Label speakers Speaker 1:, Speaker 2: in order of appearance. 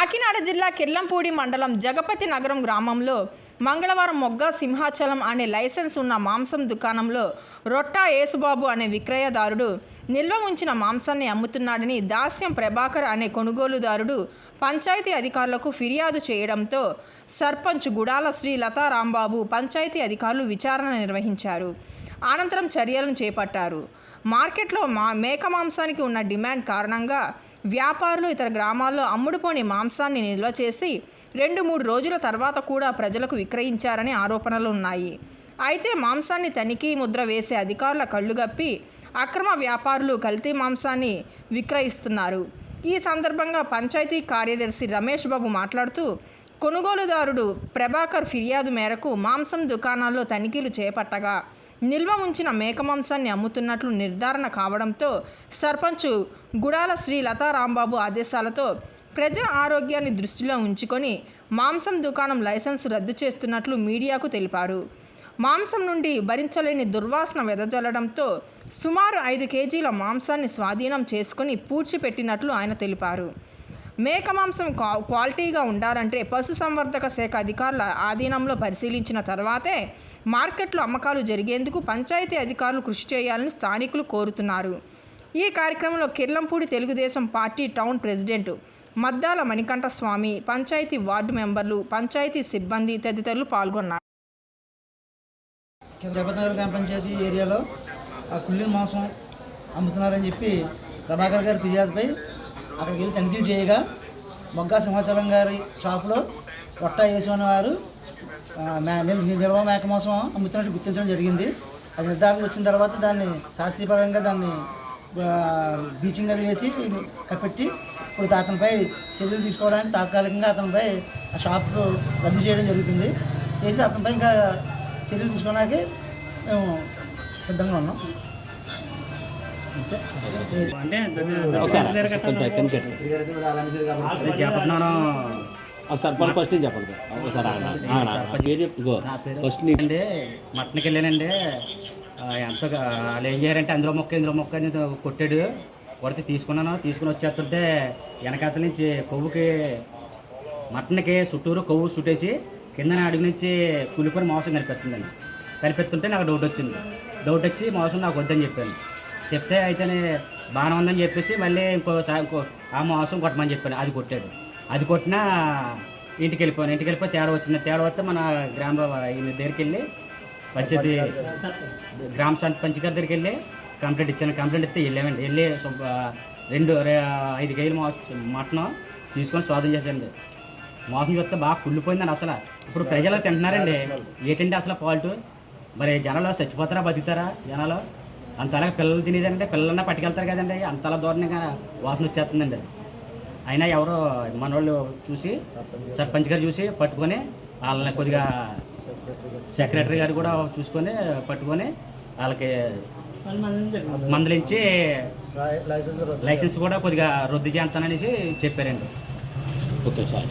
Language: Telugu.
Speaker 1: కాకినాడ జిల్లా కిర్లంపూడి మండలం జగపతి నగరం గ్రామంలో మంగళవారం మొగ్గ సింహాచలం అనే లైసెన్స్ ఉన్న మాంసం దుకాణంలో రొట్టా యేసుబాబు అనే విక్రయదారుడు నిల్వ ఉంచిన మాంసాన్ని అమ్ముతున్నాడని దాస్యం ప్రభాకర్ అనే కొనుగోలుదారుడు పంచాయతీ అధికారులకు ఫిర్యాదు చేయడంతో సర్పంచ్ గుడాల శ్రీ లతా రాంబాబు పంచాయతీ అధికారులు విచారణ నిర్వహించారు. అనంతరం చర్యలను చేపట్టారు. మార్కెట్లో మేక మాంసానికి ఉన్న డిమాండ్ కారణంగా వ్యాపారులు ఇతర గ్రామాల్లో అమ్ముడుపోని మాంసాన్ని నిల్వ చేసి 2-3 రోజుల తర్వాత కూడా ప్రజలకు విక్రయించారని ఆరోపణలు ఉన్నాయి. అయితే మాంసాన్ని తనిఖీ ముద్ర వేసే అధికారుల కళ్ళుగప్పి అక్రమ వ్యాపారులు కల్తీ మాంసాన్ని విక్రయిస్తున్నారు. ఈ సందర్భంగా పంచాయతీ కార్యదర్శి రమేష్ బాబు మాట్లాడుతూ కొనుగోలుదారుడు ప్రభాకర్ ఫిర్యాదు మేరకు మాంసం దుకాణాల్లో తనిఖీలు చేపట్టగా నిల్వ ఉంచిన మేక మాంసాన్ని అమ్ముతున్నట్లు నిర్ధారణ కావడంతో సర్పంచ్ గుడాల శ్రీ లతా రాంబాబు ఆదేశాలతో ప్రజా ఆరోగ్యాన్ని దృష్టిలో ఉంచుకొని మాంసం దుకాణం లైసెన్సు రద్దు చేస్తున్నట్లు మీడియాకు తెలిపారు. మాంసం నుండి భరించలేని దుర్వాసన వెదజల్లడంతో సుమారు 5 కేజీల మాంసాన్ని స్వాధీనం చేసుకుని పూడ్చిపెట్టినట్లు ఆయన తెలిపారు. మేక మాంసం క్వాలిటీగా ఉండాలంటే పశుసంవర్ధక శాఖ అధికారుల ఆధీనంలో పరిశీలించిన తర్వాతే మార్కెట్లో అమ్మకాలు జరిగేందుకు పంచాయతీ అధికారులు కృషి చేయాలని స్థానికులు కోరుతున్నారు. ఈ కార్యక్రమంలో Kirlampudi Telugu Desam party town president Maddala Manikanta Swamy, panchayat ward మెంబర్లు, పంచాయతీ సిబ్బంది తదితరులు పాల్గొన్నారు.
Speaker 2: జగపతినగర్ గ్రామ పంచాయతీ ఏరియాలో కుళ్ళిన మాంసం అమ్ముతున్నారని చెప్పి ప్రభాకర్ గారి ఫిర్యాదుపై అక్కడికి వెళ్ళి తనిఖీలు చేయగా మొగ్గా సింహాచలం గారి షాపులో రొట్టా యేసు వారు నిల్వ మేక మాంసం అమ్ముతున్నట్టు గుర్తించడం జరిగింది. అది నిర్ధారణకు వచ్చిన తర్వాత దాన్ని శాస్త్రీయపరంగా దాన్ని బ్లీచింగ్ అది వేసి కప్పెట్టి ఇప్పుడు అతనిపై చర్యలు తీసుకోవడానికి తాత్కాలికంగా అతనిపై ఆ షాపు రద్దు చేయడం జరుగుతుంది. చేసి అతనిపై ఇంకా చర్యలు తీసుకోవడానికి మేము సిద్ధంగా ఉన్నాం.
Speaker 3: మటన్కి వెళ్ళానండి. ఎంత వాళ్ళు ఏం చేయారంటే ఇందులో మొక్క అని కొట్టాడు. కొడితే తీసుకుని వచ్చేస్తుంటే వెనకాతల నుంచి కొవ్వుకి మటన్కి చుట్టూరు కొవ్వు చుట్టేసి కింద అడుగు నుంచి కులిపోయి మాంసం కలిపెత్తుంటే నాకు డౌట్ వచ్చి మాంసం నాకు వద్దని చెప్పాను. చెప్తే అయితేనే బాగానే ఉందని చెప్పేసి మళ్ళీ ఇంకో ఆ మాంసం కొట్టమని చెప్పాను. అది కొట్టాడు. అది కొట్టినా ఇంటికి వెళ్ళిపోయి తేడా వస్తే మన గ్రామ దగ్గరికి వెళ్ళి పంచాయతీ గ్రామ పంచ్ గారి దగ్గరికి వెళ్ళి కంప్లైంట్ ఇచ్చాను. కంప్లైంట్ ఇస్తే వెళ్ళి 5 కేజీలు మటన్ తీసుకొని స్వాధీనం చేశానండి. మోసం చూస్తే బాగా కుళ్ళిపోయిందని అసలు. ఇప్పుడు ప్రజలు తింటున్నారండి. ఏంటంటే అసలు ఫాల్ట్. మరి జనాలు చచ్చిపోతారా బతుకుతారా? జనాలు అంతలాగా పిల్లలు తినేదంటే పిల్లలన్నా పట్టుకెళ్తారు కదండి. అంతలా దూరంగా వాసన వచ్చేస్తుందండి. అయినా ఎవరో మన వాళ్ళు చూసి సర్పంచ్ గారు చూసి పట్టుకొని వాళ్ళని కొద్దిగా సెక్రటరీ గారు కూడా చూసుకొని పట్టుకొని వాళ్ళకి మందలించి లైసెన్స్ కూడా కొద్దిగా రద్దు చేస్తాననేసి చెప్పారండి.
Speaker 4: Okay sir.